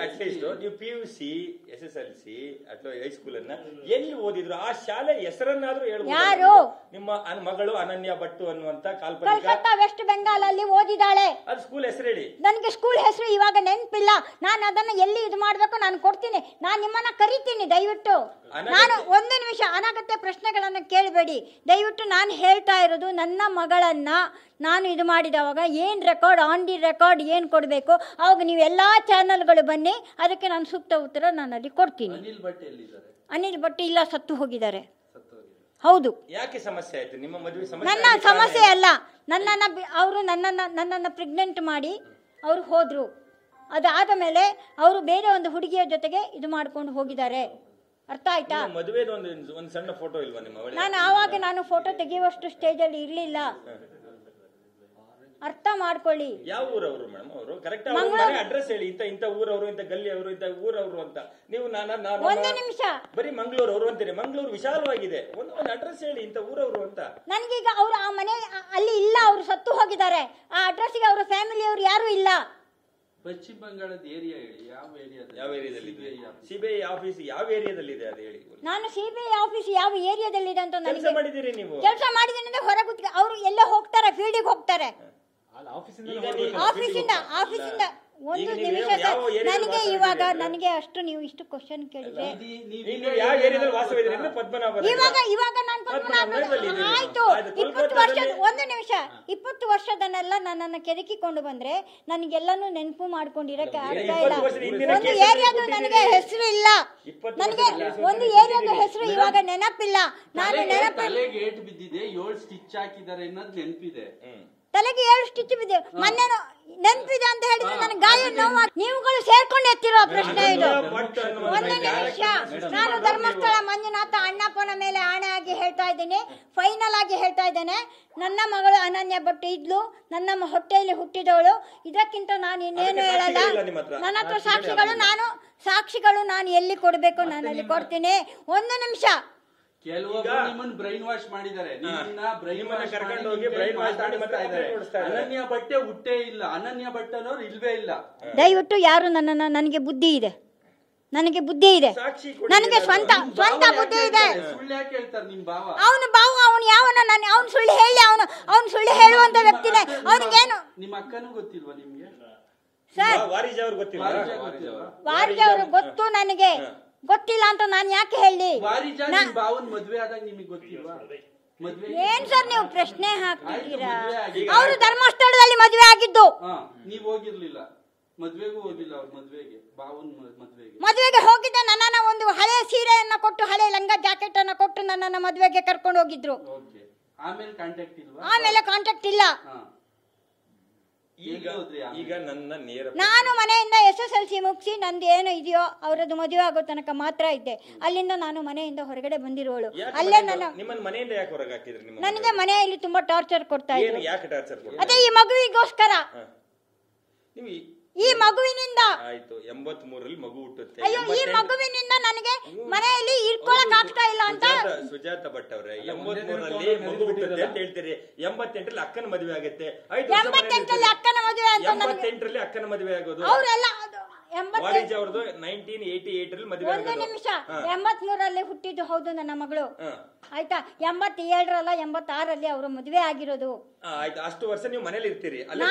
At least ನೀವು PUC SSLC ಅಥವಾ high school ಅನ್ನ ಎಲ್ಲಿ ಓದಿದ್ರು ಆ ಶಾಲೆ ಹೆಸರನ್ನಾದ್ರೂ ಹೇಳ್ಬೋದು. ನಿಮ್ಮ ಮಗಳು ಅನನ್ಯ ಭಟ್ಟು ಅನ್ನುವಂತ ಕಲ್ಕತ್ತಾ ವೆಸ್ಟ್ ಬೆಂಗಾಲ್ ಅಲ್ಲಿ ಓದಿದಾಳೆ. ಅದು ಸ್ಕೂಲ್ ಹೆಸರು ಹೇಳಿ. ನನಗೆ ಸ್ಕೂಲ್ ಹೆಸರು ಇವಾಗ ನೆನಪಿಲ್ಲ. ನಾನು ಅದನ್ನ ಎಲ್ಲಿ ಇದು ಮಾಡ್ಬೇಕು ನಾನು ಕೊಡ್ತೀನಿ. ನಾನು ನಿಮ್ಮನ್ನ ಕರಿತೀನಿ ದಯವಿಟ್ಟು. ನಾನು ಒಂದು ನಿಮಿಷ ಅನಗತ್ಯ ಪ್ರಶ್ನೆಗಳನ್ನ ಕೇಳಬೇಡಿ ದಯವಿಟ್ಟು. ನಾನು ಹೇಳ್ತಾ ಇರೋದು ನನ್ನ ಮಗಳನ್ನ ನಾನು ಇದು ಮಾಡಿದವಾಗ ಏನು ರೆಕಾರ್ಡ್ ಆನ್ ದಿ ರೆಕಾರ್ಡ್ ಏನು ಕೊಡಬೇಕು ಅವಾಗ ನೀವು ಎಲ್ಲಾ ಚಾನಲ್ಗಳು ಬನ್ನಿ, ಅದಕ್ಕೆ ನಾನು ಸೂಕ್ತ ಉತ್ತರ ನಾನು ಅಲ್ಲಿ ಕೊಡ್ತೀನಿ. ಅನಿಲ್ ಭಟ್ ಇಲ್ಲ, ಸತ್ತು ಹೋಗಿದ್ದಾರೆ. ಹೌದು. ಯಾಕೆ ಸಮಸ್ಯೆ ಆಯ್ತು ನಿಮ್ಮ ಮದುವೆ? ನನ್ನ ಸಮಸ್ಯೆ ಅಲ್ಲ. ಅವರು ನನ್ನನ್ನು ಪ್ರೆಗ್ನೆಂಟ್ ಮಾಡಿ ಅವರು ಹೋದ್ರು. ಅದಾದ ಮೇಲೆ ಅವರು ಬೇರೆ ಒಂದು ಹುಡುಗಿಯ ಜೊತೆಗೆ ಇದು ಮಾಡ್ಕೊಂಡು ಹೋಗಿದ್ದಾರೆ. ಅರ್ಥ ಆಯ್ತಾ? ಮದುವೆದು ಒಂದು ಸಣ್ಣ ಫೋಟೋ ಇಲ್ವಾ ನಿಮ್ಮ? ನಾನು ಆವಾಗ ನಾನು ಫೋಟೋ ತೆಗೆಯುವಷ್ಟು ಸ್ಟೇಜ್ ಅಲ್ಲಿ ಇರ್ಲಿಲ್ಲ. ಅರ್ಥ ಮಾಡ್ಕೊಳ್ಳಿ. ಯಾವ ಊರವರು ಮೇಡಮ್? ಅವರು ಕರೆಕ್ಟ್ ಅಡ್ರೆಸ್ ಹೇಳಿ. ಇಂತ ಊರವರು, ಇಂತ ಗಲ್ಲಿ ಅವರು, ಇಂತ ಊರವರು ಅಂತ. ನೀವು ಒಂದು ನಿಮಿಷ ಬರೀ ಮಂಗಳೂರು ಅವರು ಅಂತೀರಿ. ಮಂಗಳೂರು ವಿಶಾಲವಾಗಿದೆ. ಒಂದು ಅಡ್ರೆಸ್ ಹೇಳಿ, ಇಂತ ಊರವರು ಅಂತ. ನನ್ಗೀಗ ಅವರು ಆ ಮನೆ ಅಲ್ಲಿ ಇಲ್ಲ, ಅವರು ಸತ್ತು ಹೋಗಿದ್ದಾರೆ. ಆ ಅಡ್ರೆಸ್ಗೆ ಅವರ ಫ್ಯಾಮಿಲಿ ಅವರು ಯಾರು ಇಲ್ಲ. ಪಶ್ಚಿಮ ಬಂಗಾಳದ ಏರಿಯಾ ಹೇಳಿ. ಯಾವ ಏರಿಯಾದಲ್ಲಿ? CBI ಆಫೀಸ್ ಯಾವ ಏರಿಯಾದಲ್ಲಿ ಇದೆ ಅದು ಹೇಳಿ. ನಾನು CBI ಆಫೀಸ್ ಯಾವ ಏರಿಯಾದಲ್ಲಿ ಇದೆ ಅಂತ ಕೆಲಸ ಮಾಡಿದಿರಿ ನೀವು? ಕೆಲಸ ಮಾಡಿದ್ದೀನಿ ಅಂದ್ರೆ ಹೊರ ಕೂತ್ಕೊಂಡು ಅವರು ಎಲ್ಲ ಹೋಗ್ತಾರೆ, ಫೀಲ್ಡಿಗೆ ಹೋಗ್ತಾರೆ. ಆಫೀಸಿಂದ ಒಂದು ನಿಮಿಷ ಸರ್, ನನಗೆ ಇವಾಗ ಅಷ್ಟು ನೀವು ಇಷ್ಟು ಕ್ವಶನ್ ಕೇಳಿದ್ರೆ ಇವಾಗ ನಾನು ಆಯ್ತು. 20 ವರ್ಷ ಒಂದು ನಿಮಿಷ 20 ವರ್ಷದನ್ನೆಲ್ಲ ನನ್ನನ್ನು ಕೆದಕಿಕೊಂಡು ಬಂದ್ರೆ ನನಗೆಲ್ಲಾನು ನೆನಪು ಮಾಡ್ಕೊಂಡಿರಕ್ಕೆ ಆಗ್ತಾ ಇಲ್ಲ. ಒಂದು ಏರಿಯಾದು ನನಗೆ ಹೆಸರು ಇಲ್ಲ. ನನಗೆ ಒಂದು ಏರಿಯಾದ ಹೆಸರು ಇವಾಗ ನೆನಪಿಲ್ಲ. ನಾನು ತಲೆಗೆ ಏಟು ಬಿದ್ದಿದೆ, 7 ಸ್ಟಿಚ್ ಹಾಕಿದ್ದಾರೆ ಅನ್ನೋದು ನೆನಪಿದೆ. ತಲೆಗೆ 7 ಸ್ಟಿಚ್ ಬಿದ್ದೆ. ಮೊನ್ನೆ ನೆನಪಿದೆ ಅಂತ ಹೇಳಿದ್ರೆ ನನಗೆ ಗಾಯ ನೋವು. ನೀವುಗಳು ಸೇರ್ಕೊಂಡು ಎತ್ತಿರೋ ಪ್ರಶ್ನೆ ಇದು. ಒಂದು ನಿಮಿಷ, ನಾನು ಧರ್ಮಸ್ಥಳ ಮಂಜುನಾಥ ಅಣ್ಣಪ್ಪನ ಮೇಲೆ ಆಣೆ ಆಗಿ ಹೇಳ್ತಾ ಇದ್ದೇನೆ, ಫೈನಲ್ ಆಗಿ ಹೇಳ್ತಾ ಇದ್ದೇನೆ, ನನ್ನ ಮಗಳು ಅನನ್ಯ ಭಟ್ ಇದ್ಲು, ನನ್ನ ಹೊಟ್ಟೆಯಲ್ಲಿ ಹುಟ್ಟಿದವಳು. ಇದಕ್ಕಿಂತ ನಾನು ಇನ್ನೇನು ಹೇಳಲ್ಲ. ನನ್ನ ಹತ್ರ ಸಾಕ್ಷಿಗಳು ನಾನು ಎಲ್ಲಿ ಕೊಡಬೇಕು ನಾನು ಅಲ್ಲಿ ಕೊಡ್ತೀನಿ. ಒಂದು ನಿಮಿಷ. ಕೆಲವೊಬ್ಬರು ನಿಮ್ಮನ್ನ ಬ್ರೈನ್ ವಾಶ್ ಮಾಡಿದ್ದಾರೆ. ಅನನ್ಯ ಭಟ್ಟೆ ಹುಟ್ಟೇ ಇಲ್ಲ. ಅನನ್ಯ ಭಟ್ ಅನ್ನೋರು ಇಲ್ವೇ ಇಲ್ಲ. ದಯವಿಟ್ಟು ಯಾರು ನನಗೆ ಬುದ್ಧಿ ಇದೆ, ನನಗೆ ಬುದ್ಧಿ ಇದೆ, ನನಗೆ ಸ್ವಂತ ಬುದ್ಧಿ ಇದೆ. ಸುಳ್ಳು ಯಾಕೆ ಹೇಳ್ತಾರೆ ನಿಮ್ ಭಾವ? ಅವನು ಯಾವನ? ಅವನು ಸುಳ್ಳು ಹೇಳಿ, ಅವನು ಸುಳ್ಳು ಹೇಳುವಂತ ವ್ಯಕ್ತಿನೇ. ಅವನಿಗೇನು? ನಿಮ್ಮ ಅಕ್ಕನೂ ಗೊತ್ತಿಲ್ವಾ ನಿಮ್ಗೆ? ಸರ್, ವಾರಿಜಿ ಅವರು ಗೊತ್ತು, ನನಗೆ ಗೊತ್ತಿಲ್ಲ ಅಂತ ನಾನು ಯಾಕೆ ಹೇಳಿ? ಮದ್ವೆ ಆದಾಗ ನಿಮಗೆ ಗೊತ್ತಿಲ್ವಾ? ಏನ್ ಸರ್ ನೀವು ಪ್ರಶ್ನೆ ಹಾಕ್ತಿದ್ದೀರಾ? ಅವರು ಧರ್ಮಸ್ಥಳದಲ್ಲಿ ಮದುವೆ ಆಗಿದ್ದು. ನೀವು ಹೋಗಿರ್ಲಿಲ್ಲ ಮದ್ವೆಗೂ? ಹೋಗಿಲ್ಲ ಅವ್ರ ಮದ್ವೆಗೆ, ಬಾವನ್ ಮದ್ವೆಗೆ ಹೋಗಿದ್ದೆ. ನನ್ನನ್ನ ಒಂದು ಹಳೆ ಸೀರೆಯನ್ನ ಕೊಟ್ಟು, ಹಳೆ ಲಂಗ ಜಾಕೆಟ್ ಅನ್ನ ಕೊಟ್ಟು ನನ್ನನ್ನ ಮದ್ವೆಗೆ ಕರ್ಕೊಂಡು ಹೋಗಿದ್ರು. ಆಮೇಲೆ ಕಾಂಟ್ಯಾಕ್ಟ್ ಇಲ್ವಾ? ಆಮೇಲೆ ಕಾಂಟ್ಯಾಕ್ಟ್ ಇಲ್ಲ. ಈಗ ನನ್ನ ನಾನು ಮನೆಯಿಂದ SSLC ಮುಗಿಸಿ ನಂದು ಏನು ಇದೆಯೋ ಅವರದ್ದು ಮದುವೆ ಆಗೋ ತನಕ ಮಾತ್ರ ಇದ್ದೆ. ಅಲ್ಲಿಂದ ನಾನು ಮನೆಯಿಂದ ಹೊರಗಡೆ ಬಂದಿರೋಳು. ಅಲ್ಲೇ ನನಗೆ ಮನೆಯಲ್ಲಿ ತುಂಬಾ ಟಾರ್ಚರ್ ಕೊಡ್ತಾ ಇದ್ರು. ಅದೇ ಈ ಮಗುವಿಗೋಸ್ಕರ, ಈ ಮಗುವಿನಿಂದ. ಆಯ್ತು, 83ರಲ್ಲಿ ಮಗು ಹುಟ್ಟುತ್ತೆ. ಅಯ್ಯೋ, ಈ ಮಗುವಿನಿಂದ ನನಗೆ ಮನೆಯಲ್ಲಿ ಇಟ್ಕೊಳಕ್ ಆಗ್ತಾ ಇಲ್ಲ ಅಂತ. ಸುಜಾತ ಭಟ್ ಅವರೇ, 83ರಲ್ಲಿ ಮಗು ಹುಟ್ಟುತ್ತೆ ಅಂತ ಹೇಳ್ತೀರಿ. 88ರಲ್ಲಿ ಅಕ್ಕನ ಮದುವೆ ಆಗುತ್ತೆ. 88ರಲ್ಲಿ ಅಕ್ಕನ ಮದುವೆ ಅಂತ. 88ರಲ್ಲಿ ಅಕ್ಕನ ಮದುವೆ ಆಗೋದು. ಅವರೆಲ್ಲ ವಾರಿಜಿ ಅವ್ರದ್ದು 1988ರಲ್ಲಿ ಮದುವೆ ಆಗೋದು. ಒಂದು ನಿಮಿಷ, 83ರಲ್ಲಿ ಹುಟ್ಟಿದ್ದು ಹೌದು ನನ್ನ ಮಗಳು. ಆಯ್ತಾ? 87ರಲ್ಲ 86ರಲ್ಲಿ ಅವರು ಮದುವೆ ಆಗಿರೋದು. ಆಯ್ತು, ಅಷ್ಟು ವರ್ಷ ನೀವು ಮನೇಲಿ ಇರ್ತೀರಿ.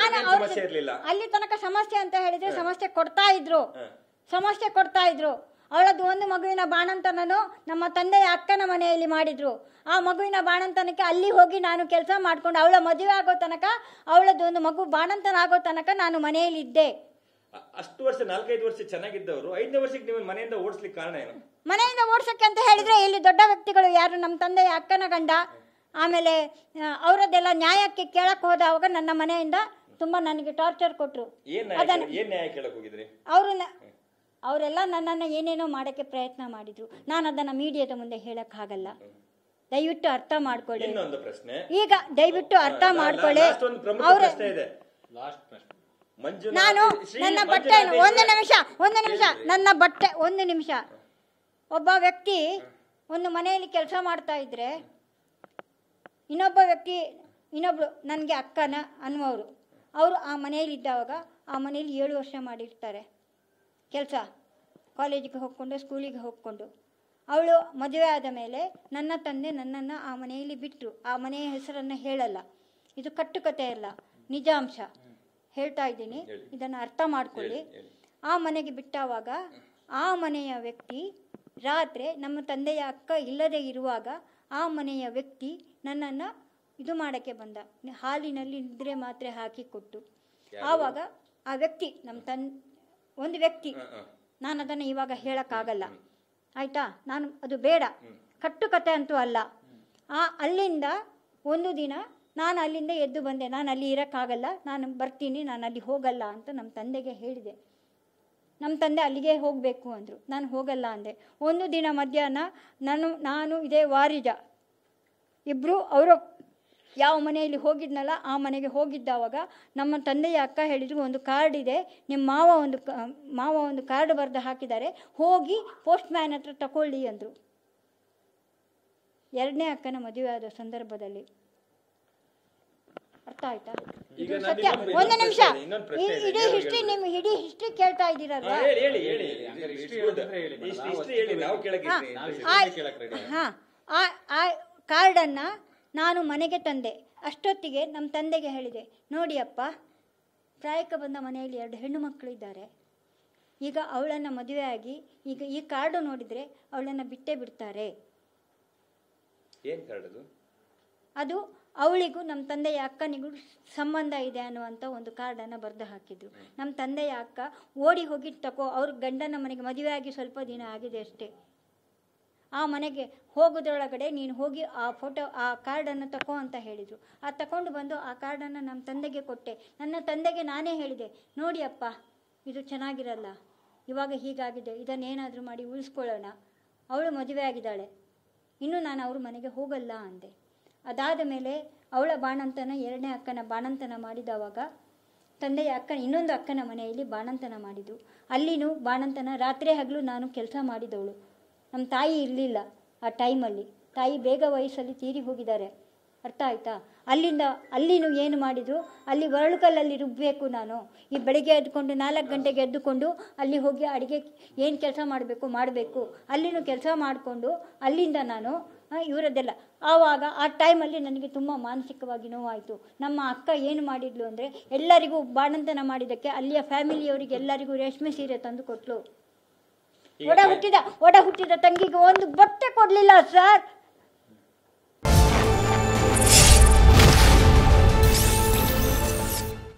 ಸಮಸ್ಯೆ ಇರ್ಲಿಲ್ಲ ಅಲ್ಲಿ ತನಕ. ಸಮಸ್ಯೆ ಅಂತ ಹೇಳಿದ್ರೆ ಸಮಸ್ಯೆ ಕೊಡ್ತಾ ಇದ್ರು. ಅವಳದ್ದು ಒಂದು ಮಗುವಿನ ಬಾಣಂತನನು ನಮ್ಮ ತಂದೆಯ ಅಕ್ಕನ ಮನೆಯಲ್ಲಿ ಮಾಡಿದ್ರು. ಆ ಮಗುವಿನ ಬಾಣಂತನಕ್ಕೆ ಅಲ್ಲಿ ಹೋಗಿ ನಾನು ಕೆಲಸ ಮಾಡ್ಕೊಂಡು ಅವಳ ಮದುವೆ ಆಗೋ ತನಕ, ಅವಳದ್ದು ಒಂದು ಮಗು ಬಾಣಂತನ ಆಗೋ ತನಕ ನಾನು ಮನೆಯಲ್ಲಿ ಇದ್ದೆ. ಅಷ್ಟು ವರ್ಷ 4-5 ವರ್ಷ ಚೆನ್ನಾಗಿದ್ದವರು 5ನೇ ವರ್ಷಕ್ಕೆ ನೀವು ಮನೆಯಿಂದ ಓಡಿಸ್ಲಿಕ್ಕೆ ಕಾರಣ ಏನು? ಮನೆಯಿಂದ ಓಡಿಸಕ್ಕೆ ಅಂತ ಹೇಳಿದ್ರೆ ಇಲ್ಲಿ ದೊಡ್ಡ ವ್ಯಕ್ತಿಗಳು ಯಾರು, ನಮ್ಮ ತಂದೆಯ ಅಕ್ಕನ ಗಂಡ, ಆಮೇಲೆ ಅವರದ್ದೆಲ್ಲ ನ್ಯಾಯಕ್ಕೆ ಕೇಳಕ್ ಹೋದವಾಗ ನನ್ನ ಮನೆಯಿಂದ ತುಂಬಾ ನನಗೆ ಟಾರ್ಚರ್ ಕೊಟ್ರು. ಅವರೆಲ್ಲ ನನ್ನನ್ನು ಏನೇನೋ ಮಾಡಕ್ಕೆ ಪ್ರಯತ್ನ ಮಾಡಿದ್ರು. ನಾನು ಅದನ್ನ ಮೀಡಿಯಾದ ಮುಂದೆ ಹೇಳಕ್ ಆಗಲ್ಲ. ದಯವಿಟ್ಟು ಅರ್ಥ ಮಾಡ್ಕೊಳ್ಳಿ. ಈಗ ದಯವಿಟ್ಟು ಅರ್ಥ ಮಾಡ್ಕೊಳ್ಳಿ. ನಾನು ನನ್ನ ಬಟ್ಟೆ ಒಂದು ನಿಮಿಷ ಒಬ್ಬ ವ್ಯಕ್ತಿ ಒಂದು ಮನೆಯಲ್ಲಿ ಕೆಲಸ ಮಾಡ್ತಾ ಇದ್ರೆ ಇನ್ನೊಬ್ಳು ನನಗೆ ಅಕ್ಕನ ಅನ್ನುವರು, ಅವರು ಆ ಮನೆಯಲ್ಲಿ ಇದ್ದವಾಗ ಆ ಮನೆಯಲ್ಲಿ 7 ವರ್ಷ ಮಾಡಿರ್ತಾರೆ. ಕೆಲಸ, ಕಾಲೇಜಿಗೆ ಹೋಗ್ಕೊಂಡು ಸ್ಕೂಲಿಗೆ ಹೋಗ್ಕೊಂಡು. ಅವಳು ಮದುವೆ ಆದ ಮೇಲೆ ನನ್ನ ತಂದೆ ನನ್ನನ್ನು ಆ ಮನೆಯಲ್ಲಿ ಬಿಟ್ಟರು. ಆ ಮನೆಯ ಹೆಸರನ್ನು ಹೇಳಲ್ಲ, ಇದು ಕಟ್ಟುಕತೆ ಅಲ್ಲ, ನಿಜಾಂಶ ಹೇಳ್ತಾ ಇದ್ದೀನಿ, ಇದನ್ನು ಅರ್ಥ ಮಾಡ್ಕೊಳ್ಳಿ. ಆ ಮನೆಗೆ ಬಿಟ್ಟಾವಾಗ ಆ ಮನೆಯ ವ್ಯಕ್ತಿ ರಾತ್ರಿ ನಮ್ಮ ತಂದೆಯ ಅಕ್ಕ ಇಲ್ಲದೆ ಇರುವಾಗ ಆ ಮನೆಯ ವ್ಯಕ್ತಿ ನನ್ನನ್ನು ಇದು ಮಾಡೋಕ್ಕೆ ಬಂದ, ಹಾಲಿನಲ್ಲಿ ನಿದ್ರೆ ಮಾತ್ರೆ ಹಾಕಿ ಕೊಟ್ಟು. ಆವಾಗ ಆ ವ್ಯಕ್ತಿ ನಮ್ಮ ಒಂದು ವ್ಯಕ್ತಿ, ನಾನು ಅದನ್ನು ಇವಾಗ ಹೇಳೋಕ್ಕಾಗಲ್ಲ ಆಯಿತಾ, ನಾನು ಅದು ಬೇಡ, ಕಟ್ಟುಕತೆ ಅಂತೂ ಅಲ್ಲ. ಅಲ್ಲಿಂದ ಒಂದು ದಿನ ನಾನು ಅಲ್ಲಿಂದ ಎದ್ದು ಬಂದೆ, ನಾನು ಅಲ್ಲಿ ಇರೋಕ್ಕಾಗಲ್ಲ, ನಾನು ಬರ್ತೀನಿ, ನಾನು ಅಲ್ಲಿ ಹೋಗಲ್ಲ ಅಂತ ನಮ್ಮ ತಂದೆಗೆ ಹೇಳಿದೆ. ನಮ್ಮ ತಂದೆ ಅಲ್ಲಿಗೆ ಹೋಗಬೇಕು ಅಂದರು, ನಾನು ಹೋಗಲ್ಲ ಅಂದೆ. ಒಂದು ದಿನ ಮಧ್ಯಾಹ್ನ ನಾನು ಇದೇ ವಾರಿಜ ಇಬ್ಬರು ಅವರು ಯಾವ ಮನೆಯಲ್ಲಿ ಹೋಗಿದ್ನಲ್ಲ ಆ ಮನೆಗೆ ಹೋಗಿದ್ದಾವಾಗ ನಮ್ಮ ತಂದೆಯ ಅಕ್ಕ ಹೇಳಿದ್ರು, ಒಂದು ಕಾರ್ಡ್ ಇದೆ, ನಿಮ್ಮ ಮಾವ ಒಂದು ಕಾರ್ಡ್ ಬರೆದು ಹಾಕಿದ್ದಾರೆ, ಹೋಗಿ ಪೋಸ್ಟ್ ಮ್ಯಾನ್ ಹತ್ರ ತಗೊಳ್ಳಿ ಅಂದರು. ಎರಡನೇ ಅಕ್ಕನ ಮದುವೆ ಆದ ಸಂದರ್ಭದಲ್ಲಿ. ಅರ್ಥ ಆಯ್ತಾ? ಸತ್ಯ. ಒಂದು ನಿಮಿಷ, ಇಡೀ ಹಿಸ್ಟ್ರಿ ಕೇಳ್ತಾ ಇದ್ದೀರಲ್ವಾ? ಆ ಕಾರ್ಡನ್ನು ನಾನು ಮನೆಗೆ ತಂದೆ. ಅಷ್ಟೊತ್ತಿಗೆ ನಮ್ಮ ತಂದೆಗೆ ಹೇಳಿದೆ, ನೋಡಿ ಅಪ್ಪ, ಪ್ರಾಯಕ್ಕೆ ಬಂದ ಮನೆಯಲ್ಲಿ 2 ಹೆಣ್ಣು ಮಕ್ಕಳಿದ್ದಾರೆ, ಈಗ ಅವಳನ್ನು ಮದುವೆ ಆಗಿ ಈಗ ಈ ಕಾರ್ಡು ನೋಡಿದರೆ ಅವಳನ್ನು ಬಿಟ್ಟೇ ಬಿಡ್ತಾರೆ. ಅದು ಅವಳಿಗೂ ನಮ್ಮ ತಂದೆಯ ಅಕ್ಕನಿಗೂ ಸಂಬಂಧ ಇದೆ ಅನ್ನುವಂಥ ಒಂದು ಕಾರ್ಡನ್ನು ಬರೆದು ಹಾಕಿದ್ರು. ನಮ್ಮ ತಂದೆಯ ಅಕ್ಕ ಓಡಿ ಹೋಗಿ ಅವ್ರ ಗಂಡನ ಮನೆಗೆ ಮದುವೆ ಆಗಿ ಸ್ವಲ್ಪ ದಿನ ಆಗಿದೆ ಅಷ್ಟೇ. ಆ ಮನೆಗೆ ಹೋಗೋದ್ರೊಳಗಡೆ ನೀನು ಹೋಗಿ ಆ ಕಾರ್ಡನ್ನು ತಗೋ ಅಂತ ಹೇಳಿದರು. ತಗೊಂಡು ಬಂದು ಆ ಕಾರ್ಡನ್ನು ನಮ್ಮ ತಂದೆಗೆ ಕೊಟ್ಟೆ. ನನ್ನ ತಂದೆಗೆ ನಾನೇ ಹೇಳಿದೆ, ನೋಡಿ ಅಪ್ಪ, ಇದು ಚೆನ್ನಾಗಿರಲ್ಲ, ಇವಾಗ ಹೀಗಾಗಿದೆ, ಇದನ್ನೇನಾದರೂ ಮಾಡಿ ಉಳಿಸ್ಕೊಳ್ಳೋಣ. ಅವಳು ಮದುವೆ ಆಗಿದ್ದಾಳೆ, ಇನ್ನೂ ನಾನು ಅವ್ರ ಮನೆಗೆ ಹೋಗಲ್ಲ ಅಂದೆ. ಅದಾದ ಮೇಲೆ ಅವಳ ಬಾಣಂತನ, ಎರಡನೇ ಅಕ್ಕನ ಬಾಣಂತನ ಮಾಡಿದವಾಗ ತಂದೆಯ ಇನ್ನೊಂದು ಅಕ್ಕನ ಮನೆಯಲ್ಲಿ ಬಾಣಂತನ ಮಾಡಿದ್ದು. ಅಲ್ಲಿನೂ ಬಾಣಂತನ ರಾತ್ರಿ ಹಗಲು ನಾನು ಕೆಲಸ ಮಾಡಿದವಳು. ನಮ್ಮ ತಾಯಿ ಇರಲಿಲ್ಲ ಆ ಟೈಮಲ್ಲಿ, ತಾಯಿ ಬೇಗ ವಯಸ್ಸಲ್ಲಿ ತೀರಿ ಹೋಗಿದ್ದಾರೆ. ಅರ್ಥ ಆಯ್ತಾ? ಅಲ್ಲಿನೂ ಏನು ಮಾಡಿದ್ರು, ಅಲ್ಲಿ ಒರಳುಕಲ್ಲಲ್ಲಿ ರುಬ್ಬಬೇಕು. ನಾನು ಈ ಬೆಳಗ್ಗೆ ಎದ್ದುಕೊಂಡು 4 ಗಂಟೆಗೆ ಎದ್ದುಕೊಂಡು ಅಲ್ಲಿ ಹೋಗಿ ಅಡುಗೆ ಏನು ಕೆಲಸ ಮಾಡಬೇಕು, ಅಲ್ಲಿನೂ ಕೆಲಸ ಮಾಡಿಕೊಂಡು ಅಲ್ಲಿಂದ ನಾನು ಇವರದ್ದೆಲ್ಲ. ಆವಾಗ ಆ ಟೈಮಲ್ಲಿ ನನಗೆ ತುಂಬ ಮಾನಸಿಕವಾಗಿ ನೋವಾಯಿತು. ನಮ್ಮ ಅಕ್ಕ ಏನು ಮಾಡಿದ್ಲು ಅಂದರೆ, ಎಲ್ಲರಿಗೂ ಬಾಣಂತನ ಮಾಡಿದ್ದಕ್ಕೆ ಅಲ್ಲಿಯ ಫ್ಯಾಮಿಲಿಯವರಿಗೆ ಎಲ್ಲರಿಗೂ ರೇಷ್ಮೆ ಸೀರೆ ತಂದು ಕೊಟ್ಲು. ಒಡ ಹುಟ್ಟಿದ ತಂಗಿಗೆ ಒಂದು ಬಟ್ಟೆ ಕೊಡಲಿಲ್ಲ ಸರ್.